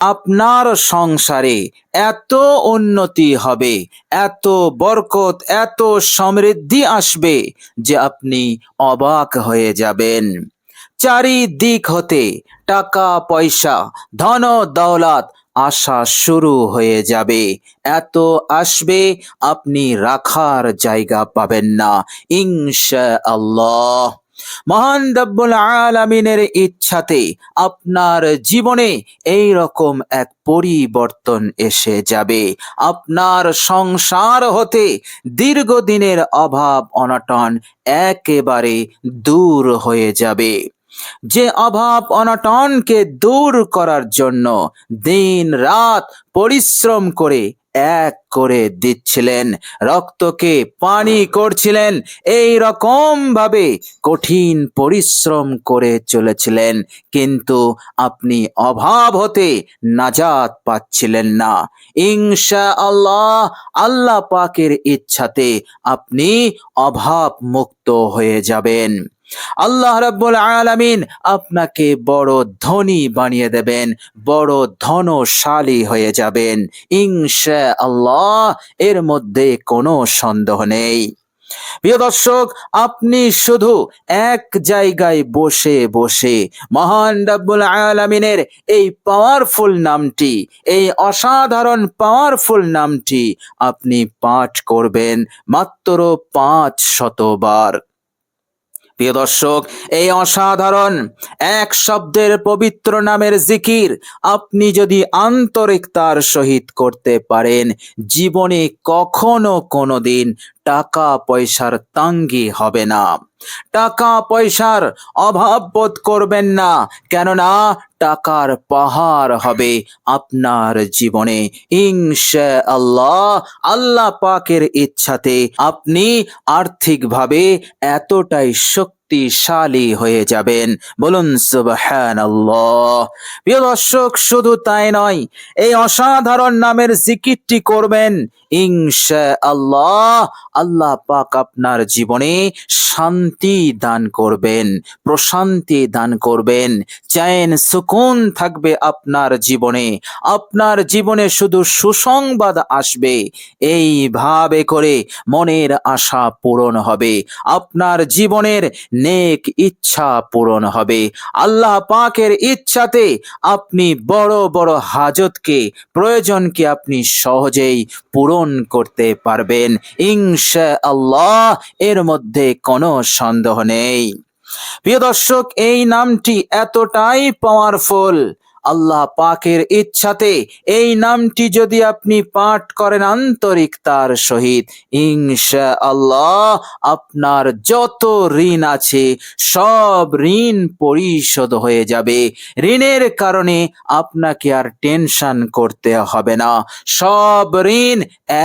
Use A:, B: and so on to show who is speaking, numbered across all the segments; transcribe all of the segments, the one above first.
A: আপনার সংসারে এত উন্নতি হবে, এত বরকত, এত সমৃদ্ধি আসবে যে আপনি অবাক হয়ে যাবেন। চারিদিক হতে টাকা পয়সা, ধন দৌলত আসা শুরু হয়ে যাবে। এত আসবে আপনি রাখার জায়গা পাবেন না, ইনশাআল্লাহ। মহান রব্বুল আলামিনের ইচ্ছাতে আপনার জীবনে এই রকম এক পরিবর্তন এসে যাবে। আপনার সংসার হতে দীর্ঘদিনের অভাব অনটন একেবারে দূর হয়ে যাবে। যে অভাব অনটনকে দূর করার জন্য দিন রাত পরিশ্রম করে এক করে দিচ্ছিলেন, রক্তকে পানি করছিলেন, এই রকম ভাবে কঠিন পরিশ্রম করে চলেছিলেন, কিন্তু আপনি অভাব হতে নাজাত পাচ্ছিলেন না। ইনশাআল্লাহ, আল্লাহ পাকের ইচ্ছাতে আপনি অভাব মুক্ত হয়ে যাবেন। আল্লাহ রাব্বুল আলামিন আপনাকে বড় ধনী বানিয়ে দেবেন, বড় ধনশালী হয়ে যাবেন, ইনশাআল্লাহ। এর মধ্যে কোনো সন্দেহ নেই। প্রিয় দর্শক, আপনি শুধু এক জায়গায় বসে বসে মহান রাব্বুল আলামিনের এই পাওয়ারফুল নামটি, এই অসাধারণ পাওয়ারফুল নামটি আপনি পাঠ করবেন মাত্র 500 বার। প্রিয় দর্শক, এই অসাধারণ এক শব্দের পবিত্র নামের জিকির আপনি যদি আন্তরিকতার সহিত করতে পারেন, জীবনে কখনো কোনোদিন টাকা পয়সার তাঙ্গি হবে না, টাকা পয়সার অভাব বোধ করবেন না, কেননা টাকার পাহাড় হবে আপনার জীবনে, ইনশাআল্লাহ। আল্লাহ পাকের ইচ্ছাতে আপনি আর্থিকভাবে এতটাই শক্তিশালী হয়ে যাবেন, বলুন সুবহানাল্লাহ। প্রিয় দর্শক, শুধু তাই নয়, এই অসাধারণ নামের জিকিরটি করবেন, ইনশাআল্লাহ আল্লাহ পাক আপনার জীবনে শান্তি দান করবেন, প্রশান্তি দান করবেন, চैन সুকুন থাকবে আপনার জীবনে, আপনার জীবনে শুধু সুসংবাদ আসবে। এইভাবে করে মনের আশা পূরণ হবে, আপনার জীবনের নেক ইচ্ছা পূরণ হবে। আল্লাহ পাকের ইচ্ছাতে আপনি বড় বড় হাজতকে, প্রয়োজনকে আপনি সহজেই পূরণ করতে পারবেন, ইনশাআল্লাহ। এর মধ্যে কোনো সন্দেহ নেই। প্রিয় দর্শক, এই নামটি এতটাই পাওয়ারফুল, আল্লাহ পাকের ইচ্ছাতে এই নামটি যদি আপনি পাঠ করেন আন্তরিকতার সহিত, ইনশাআল্লাহ আপনার যত ঋণ আছে সব ঋণ পরিশোধ হয়ে যাবে। ঋণের কারণে আপনাকে আর টেনশন করতে হবে না, সব ঋণ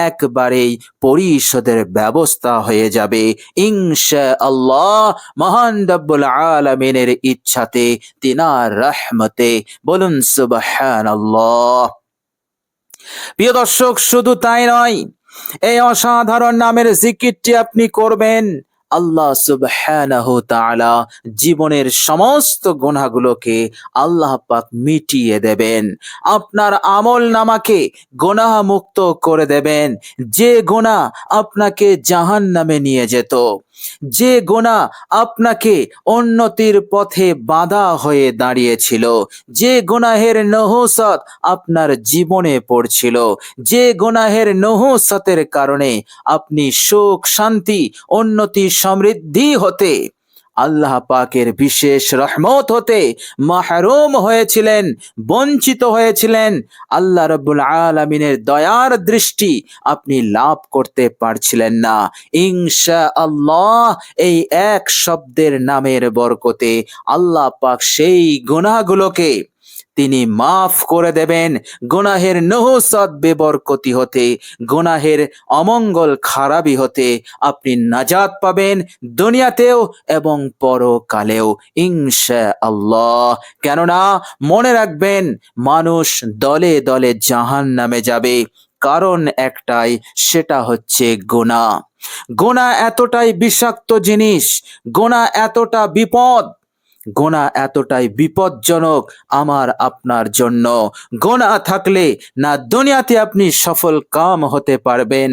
A: একবারেই পরিশোধের ব্যবস্থা হয়ে যাবে, ইনশাআল্লাহ। মহান রব্বুল আলামিনের ইচ্ছাতে, তিনার রহমতে, বলুন সুবহানাল্লাহ। প্রিয় দর্শক, শুধু তাই নয়, এই অসাধারণ নামের জিকিরটি আপনি করবেন, আল্লাহ সুবহানাহু তাআলা জীবনের সমস্ত গুনাহগুলোকে আল্লাহ পাক মিটিয়ে দেবেন, আপনার আমল নামাকে গুনাহ মুক্ত করে দেবেন। যে গুনাহ আপনাকে জাহান্নামে নিয়ে যেত, যে গুনাহ আপনাকে উন্নতির পথে বাধা হয়ে দাঁড়িয়েছিল, যে গুনাহের নহুসত আপনার জীবনে পড়ছিল, যে গুনাহের নহুসতের কারণে আপনি সুখ শান্তি উন্নতি সমৃদ্ধি হতে, আল্লাহ পাকের বিশেষ রহমত হতে মাহরুম হয়েছিলেন, বঞ্চিত হয়েছিলেন, আল্লাহ রাব্বুল আলামিনের দয়ার দৃষ্টি আপনি লাভ করতে পারছিলেন না, ইনশাআল্লাহ এই এক শব্দের নামের বরকতে আল্লাহ পাক সেই গুনাহগুলোকে তিনি মাফ করে দেবেন। গুনাহের নহুসত বেবরকতি হতে, গুনাহের অমঙ্গল খারাপি হতে আপনি নাজাত পাবেন, দুনিয়াতেও এবং পরকালেও, ইনশাআল্লাহ। কেননা মনে রাখবেন, মানুষ দলে দলে জাহান্নামে যাবে, কারণ একটাই, সেটা হচ্ছে গুনাহ। গুনাহ এতটাই বিষাক্ত জিনিস, গুনাহ এতটা বিপদ, গোনা এতটাই বিপজ্জনক আমার আপনার জন্য। গোনা থাকলে না দুনিয়াতে আপনি সফল কাম হতে পারবেন,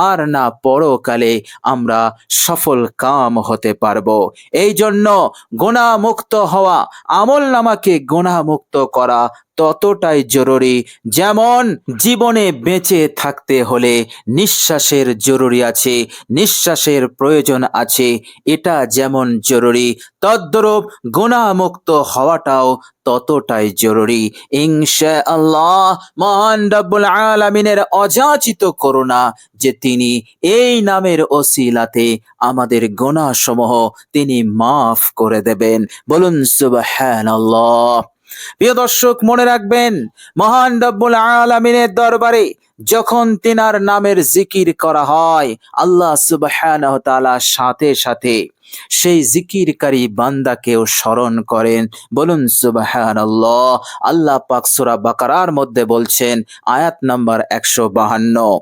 A: আর না পরকালে আমরা সফল কাম হতে পারবো। এই জন্য গোনা মুক্ত হওয়া, আমল নামাকে গোনা মুক্ত করা ততটাই জরুরি, যেমন জীবনে বেঁচে থাকতে হলে নিঃশ্বাসের জরুরি আছে, নিঃশ্বাসের প্রয়োজন আছে, এটা যেমন জরুরি তদ্রূপ গুনাহমুক্ত হওয়াটাও ততটাই জরুরি। ইনশাআল্লাহ মহান রব্বুল আলামিনের অযাচিত করুণা যে তিনি এই নামের ওসিলাতে আমাদের গুনাহসমূহ তিনি মাফ করে দেবেন। বলুন সুবহানাল্লাহ। প্রিয় দর্শক, মনে রাখবেন, মহান রব্বুল আলামিনের দরবারে যখন তিনার নামের জিকির করা হয়, আল্লাহ সুবহানাহু ওয়া তাআলা সাথে সাথে সেই জিকিরকারী বান্দাকেও স্মরণ করেন। বলুন সুবহানাল্লাহ। আল্লাহ পাক সূরা বাকারার মধ্যে বলছেন, আয়াত নাম্বার 152,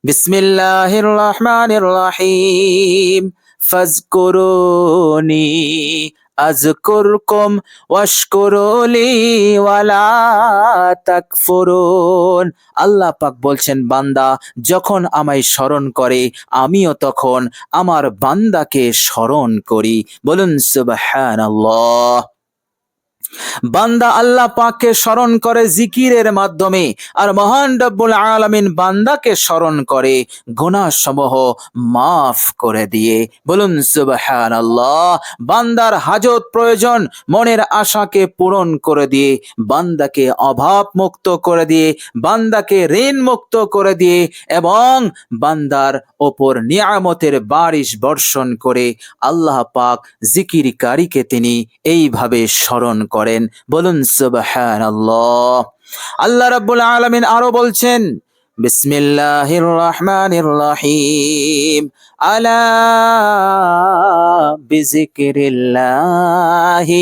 A: বিসমিল্লাহির রহমানির রহিম, ফাজকুরুনি আযকুরকুম ওয়াশকুরুলি ওয়ালা তাকফুরুন। আল্লাহ পাক বলছেন, বান্দা যখন আমায় স্মরণ করে আমিও তখন আমার বান্দাকে স্মরণ করি। বলুন সুবহানাল্লাহ। বান্দা আল্লাহ পাককে স্মরণ করে জিকিরের মাধ্যমে, আর মহান রব্বুল আলামিন বান্দাকে স্মরণ করে গুনাহসমূহ মাফ করে দিয়ে। বলুন সুবহানাল্লাহ। বান্দার হাজত প্রয়োজন মনের আশাকে পূরণ করে দিয়ে, বান্দাকে অভাব মুক্ত করে দিয়ে, বান্দাকে ঋণ মুক্ত করে দিয়ে, এবং বান্দার ওপর নিয়ামতের বারিশ বর্ষণ করে আল্লাহ পাক জিকিরকারীকে তিনি এইভাবে স্মরণ করেন। বলুন সুবহানাল্লাহ। আল্লাহ রাব্বুল আলামিন আরো বলছেন, বিসমিল্লাহির রহমানির রহিম, আলা বিজিকিরিল্লাহি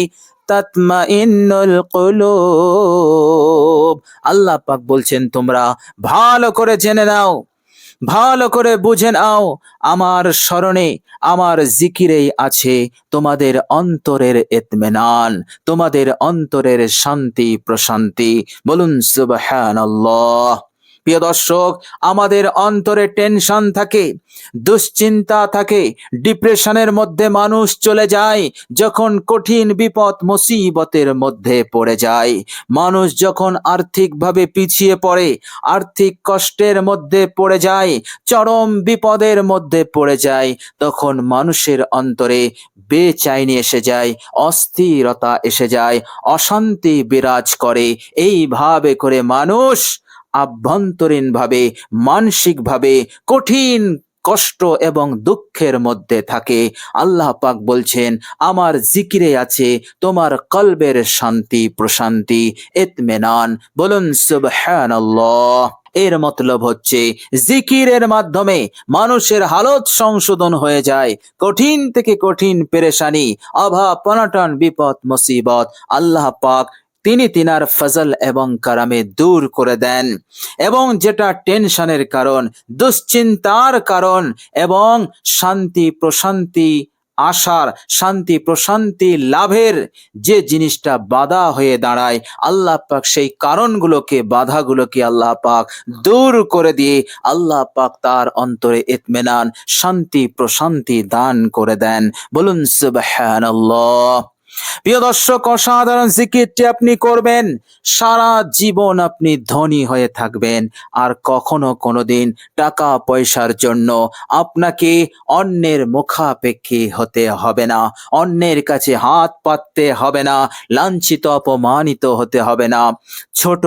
A: তাতমাইন্নুল কুলুব। আল্লাহ পাক বলছেন, তোমরা ভালো করে জেনে নাও, ভালো করে বুঝে নাও, আমার স্মরণে, আমার জিকিরেই আছে তোমাদের অন্তরের ইতমিনান, তোমাদের অন্তরের শান্তি প্রশান্তি। বলুন সুবহানাল্লাহ। প্রিয় দর্শক, আমাদের অন্তরে টেনশন থাকে, দুশ্চিন্তা থাকে, ডিপ্রেশনের মধ্যে মানুষ চলে যায় যখন কঠিন বিপদ মুসিবতের মধ্যে পড়ে যায়। মানুষ যখন আর্থিকভাবে পিছিয়ে পড়ে, আর্থিক কষ্টের মধ্যে পড়ে যায়, চরম বিপদের মধ্যে পড়ে যায়, তখন মানুষের অন্তরে বেচাইনি এসে যায়, অস্থিরতা এসে যায়, অশান্তি বিরাজ করে। এইভাবে করে মানুষ আভ্যন্তরীণভাবে, মানসিকভাবে কঠিন কষ্ট এবং দুঃখের মধ্যে থাকে। আল্লাহ পাক বলছেন, আমার জিকিরে আছে তোমার কলবের শান্তি প্রশান্তি ইতমিনান। বলুন সুবহানাল্লাহ। এর মতলব হচ্ছে জিকিরের মাধ্যমে মানুষের হালত সংশোধন হয়ে যায়। কঠিন থেকে কঠিন পেরেশানি, অভাব অনটন বিপদ মুসিবত আল্লাহ পাক তিনি তিনার ফজল এবং কারামে দূর করে দেন। এবং যেটা টেনশনের কারণ, দুশ্চিন্তার কারণ, এবং শান্তি প্রশান্তি আশার, শান্তি প্রশান্তি লাভের যে জিনিসটা বাধা হয়ে দাঁড়ায়, আল্লাহ পাক সেই কারণগুলোকে, বাধাগুলোকে আল্লাহ পাক দূর করে দিয়ে আল্লাহ পাক তার অন্তরে ইতমিনান, শান্তি প্রশান্তি দান করে দেন। বলুন সুবহানাল্লাহ। প্রিয় দর্শক, অসাধারণ জিকিরটি আপনি করবেন, সারা জীবন আপনি ধনী হয়ে থাকবেন। আর কখনো কোনোদিন টাকা পয়সার জন্য আপনাকে অন্যের মুখাপেক্ষী হতে হবে না, অন্যের কাছে হাত পাততে হবে না, লাঞ্ছিত অপমানিত হতে হবে না, ছোট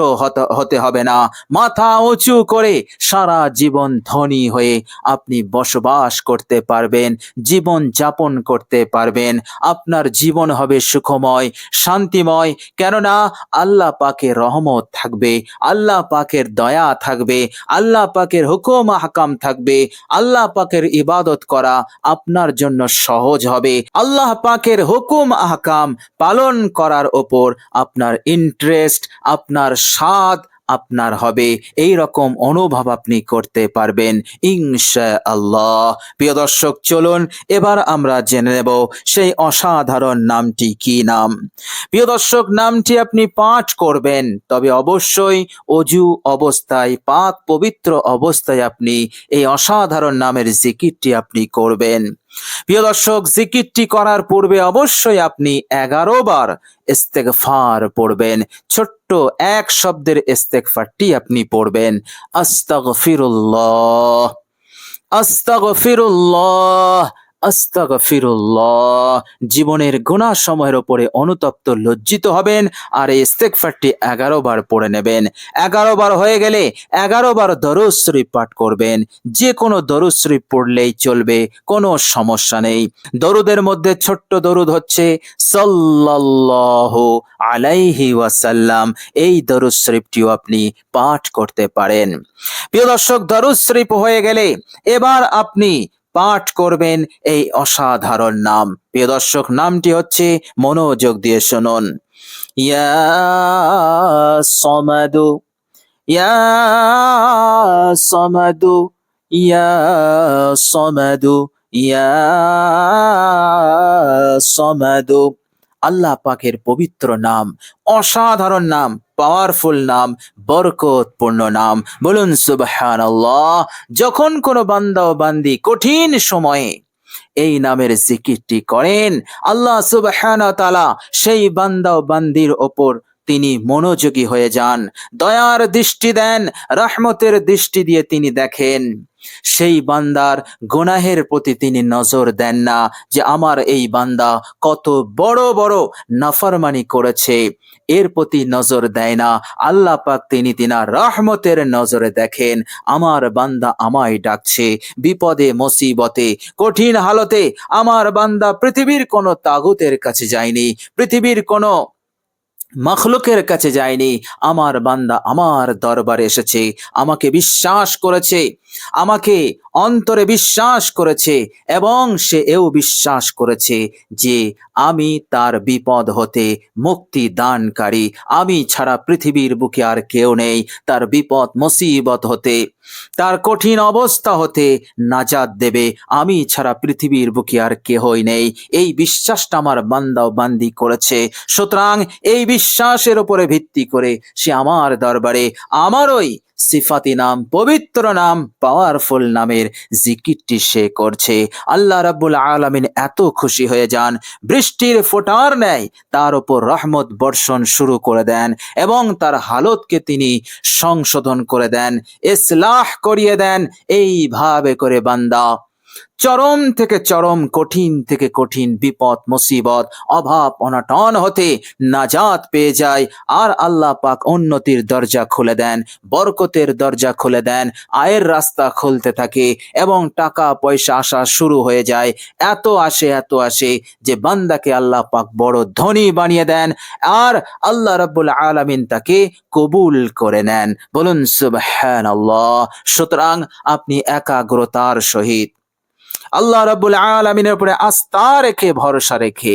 A: হতে হবে না। মাথা উঁচু করে সারা জীবন ধনী হয়ে আপনি বসবাস করতে পারবেন, জীবন যাপন করতে পারবেন। আপনার জীবন হবে সুখময়, শান্তিময়, কেননা আল্লাহ পাকের রহমত থাকবে, আল্লাহ পাকের দয়া থাকবে, আল্লাহ পাকের হুকুম আহকাম থাকবে। আল্লাহ পাকের ইবাদত করা আপনার জন্য সহজ হবে। আল্লাহ পাকের হুকুম আহকাম পালন করার ওপর আপনার ইন্টারেস্ট, আপনার স্বাদ, আপনার হবে, এই রকম অনুভব আপনি করতে পারবেন ইনশাআল্লাহ। প্রিয় দর্শক, চলুন এবার আমরা জেনে নেব সেই অসাধারণ নামটি কি নাম। প্রিয় দর্শক, নামটি আপনি পাঠ করবেন, তবে অবশ্যই অজু অবস্থায়, পাক পবিত্র অবস্থায় আপনি এই অসাধারণ নামের জিকিরটি আপনি করবেন। প্রিয় দর্শক, জিকিরটি করার পূর্বে অবশ্যই আপনি 11 বার ইস্তেগফার পড়বেন। ছোট্ট এক শব্দের ইস্তেগফারটি আপনি পড়বেন, আস্তাগফিরুল্লাহ, আস্তাগফিরুল্লাহ, আস্তাগফিরুল্লাহ। জীবনের গুনাহ সমূহের উপরে অনুতপ্ত লজ্জিত হবেন আর এই ইস্তেগফারটি 11 বার পড়ে নেবেন। 11 বার হয়ে গেলে 11 বার দরুদ শরীফ পাঠ করবেন। যে কোনো দরুদ শরীফ পড়লেই চলবে, কোনো সমস্যা নেই। দরুদের মধ্যে ছোট্ট দরুদ হচ্ছে সাল্লাল্লাহু আলাইহি ওয়াসাল্লাম। এই দরুদ শরীফটিও আপনি পাঠ করতে পারেন। প্রিয় দর্শক, দরুদ শরীফ হয়ে গেলে এবার আপনি পাঠ করবেন এই অসাধারণ নাম। প্রিয় দর্শক, নামটি হচ্ছে, মনোযোগ দিয়ে শুনুন, ইয়া সমাদু, ইয়া সমাদু, ইয়া সমাদু, ইয়া সমাদু। আল্লাহ পাকের পবিত্র নাম, অসাধারণ নাম, পাওয়ারফুল নাম, বরকতপূর্ণ নাম। বলুন সুবহানাল্লাহ। যখন কোনো বান্দা ও বান্দি কঠিন সময়ে এই নামের জিকিরটি করেন, আল্লাহ সুবহানাহু ওয়া তাআলা সেই বান্দা ও বান্দির ওপর তিনি মনোযোগী হয়ে যান, দয়ার দৃষ্টি দেন, রহমতের দৃষ্টি দিয়ে তিনি দেখেন। সেই বান্দার গুনাহের প্রতি তিনি নজর দেন না, যে আমার এই বান্দা কত বড় বড় নাফরমানি করেছে, এর প্রতি নজর দেয় না। আল্লাহ পাক তিনি তিনার রহমতের নজরে দেখেন, আমার বান্দা আমায় ডাকছে, বিপদে মুসিবতে কঠিন হালতে আমার বান্দা পৃথিবীর কোনো তাগুতের কাছে যায়নি, পৃথিবীর কোনো মখলুকের কাছে যায়নি। আমার বান্দা আমার দরবারে এসেছে, আমাকে বিশ্বাস করেছে, আমাকে অন্তরে বিশ্বাস করেছে, এবং সে এও বিশ্বাস করেছে যে আমি তার বিপদ হতে মুক্তি দানকারী, আমি ছাড়া পৃথিবীর বুকে আর কেউ নেই তার বিপদ মুসিবত হতে, তার কঠিন অবস্থা হতে নাজাত দেবে, আমি ছাড়া পৃথিবীর বুকে আর কেহই নেই। এই বিশ্বাসটা আমার বান্দা ও বান্দি করেছে। সুতরাং এই বিশ্বাসের উপরে ভিত্তি করে সে আমার দরবারে আমার ওই সিফাতি নাম, পবিত্র নাম, পাওয়ারফুল নামের জিকিরটি সে করছে। আল্লাহ রাব্বুল আলামিন এত খুশি হয়ে যান, বৃষ্টির ফোঁটার ন্যায় তার উপর রহমত বর্ষণ শুরু করে দেন, এবং তার হালতকে তিনি সংশোধন করে দেন, ইসলাহ করিয়ে দেন। এইভাবে করে বান্দা চরম থেকে চরম, কঠিন থেকে কঠিন বিপদ মুসিবত, অভাব অনটন হতে নাজাত পেয়ে যায়। আর আল্লাহ পাক উন্নতির দরজা খুলে দেন, বরকতের দরজা খুলে দেন, আয়ের রাস্তা খুলতে থাকে, এবং টাকা পয়সা আসা শুরু হয়ে যায়। এত আসে, এত আসে যে বান্দাকে আল্লাহ পাক বড় ধনী বানিয়ে দেন, আর আল্লাহ রাব্বুল আলামিন তাকে কবুল করে নেন। বলুন সুবহানাল্লাহ। সুতরাং আপনি একাগ্রতার সহিত আল্লাহ রাব্বুল আলামিনের উপরে আস্থা রেখে, ভরসা রেখে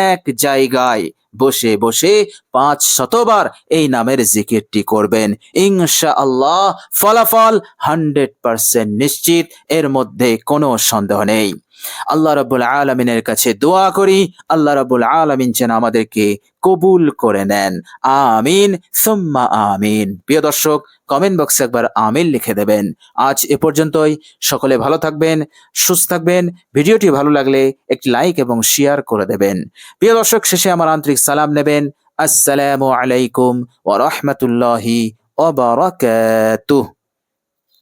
A: এক জায়গায় বসে বসে 500 বার এই নামের জিকিরটি করবেন। ইনশাআল্লাহ ফলাফল 100% নিশ্চিত, এর মধ্যে কোনো সন্দেহ নেই। আল্লাহ রাব্বুল আলামিনের কাছে দোয়া করি, আল্লাহ রাব্বুল আলামিন যেন আমাদেরকে কবুল করে নেন। আমিন সুম্মা আমিন। প্রিয় দর্শক, কমেন্ট বক্সে একবার আমিন লিখে দেবেন। আজ এ পর্যন্তই। সকলে ভালো থাকবেন, সুস্থ থাকবেন। ভিডিওটি ভালো লাগলে একটি লাইক এবং শেয়ার করে দেবেন। প্রিয় দর্শক, শেষে আমার আন্তরিক সালাম নেবেন। আসসালামু আলাইকুম ওয়া রাহমাতুল্লাহি ওয়া বারাকাতুহু।